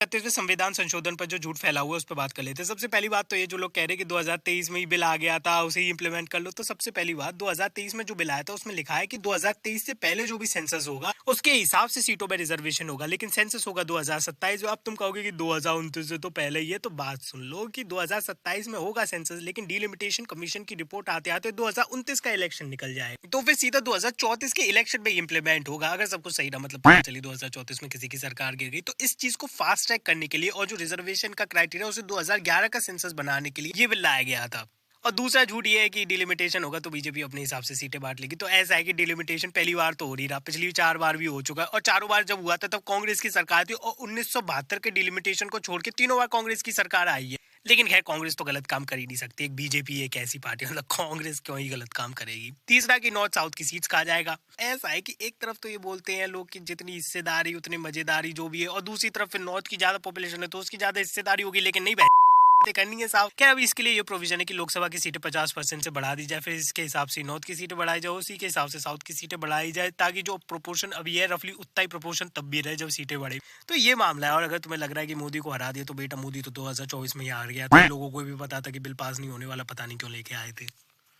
36वें संविधान संशोधन पर जो झूठ फैला हुआ है उस पर बात कर लेते हैं। सबसे पहली बात तो ये जो लोग कह रहे हैं कि 2023 में ही बिल आ गया था, उसे ही इंप्लीमेंट कर लो, तो सबसे पहली बात 2023 में जो बिल आया था उसमें लिखा है कि 2023 से पहले जो भी सेंसस होगा उसके हिसाब से सीटों में रिजर्वेशन होगा, लेकिन सेंसस होगा 2027। अब तुम कहोगे कि 2029 से तो पहले ही है, तो बात सुन लो कि 2027 में होगा सेंसस, लेकिन डिलिमिटेशन कमीशन की रिपोर्ट आते आते 2029 का इलेक्शन निकल जाए, तो फिर सीधा 2034 के इलेक्शन में इंप्लीमेंट होगा। अगर सब कुछ सही रहा, मतलब पता चली 2034 में किसी की सरकार गिर गई, तो इस चीज को फास्ट ट्रैक करने के लिए और जो रिजर्वेशन का क्राइटेरिया उसे 2011 का सेंसस बनाने के लिए ये बिल लाया गया था। और दूसरा झूठ ये है कि डिलिमिटेशन होगा तो बीजेपी अपने हिसाब से सीटें बांट लेगी। तो ऐसा है कि डिलिमिटेशन पहली बार तो हो नहीं रहा, पिछली 4 बार भी हो चुका है, और चारों बार जब हुआ था तब कांग्रेस की सरकार थी, और 1972 के डिलिमिटेशन को छोड़ के तीनों बार कांग्रेस की सरकार आई है। लेकिन खैर कांग्रेस तो गलत काम कर ही नहीं सकती, एक बीजेपी एक ऐसी पार्टी, मतलब कांग्रेस क्यों ही गलत काम करेगी। तीसरा कि नॉर्थ साउथ की सीट्स कहा जाएगा। ऐसा है कि एक तरफ तो ये बोलते हैं लोग कि जितनी हिस्सेदारी उतनी मजेदारी जो भी है, और दूसरी तरफ फिर नॉर्थ की ज्यादा पॉपुलेशन है तो उसकी ज्यादा हिस्सेदारी होगी, लेकिन नहीं करनी है साहब। क्या अब इसके लिए ये प्रोविजन है कि लोकसभा की सीटें 50% से बढ़ा दी जाए, फिर इसके हिसाब से नॉर्थ की सीटें बढ़ाई जाए, उसी के हिसाब से साउथ की सीटें बढ़ाई जाए, ताकि जो प्रोपोर्शन अभी है रफली उतना ही प्रोपोर्शन तब भी रहे जब सीटें बढ़े। तो ये मामला है। और अगर तुम्हें लग रहा है कि मोदी को हरा दिया, तो बेटा मोदी तो 2024 में ही हार गया था, लोगों को भी पता था कि बिल पास नहीं होने वाला, पता नहीं क्यों लेके आए थे।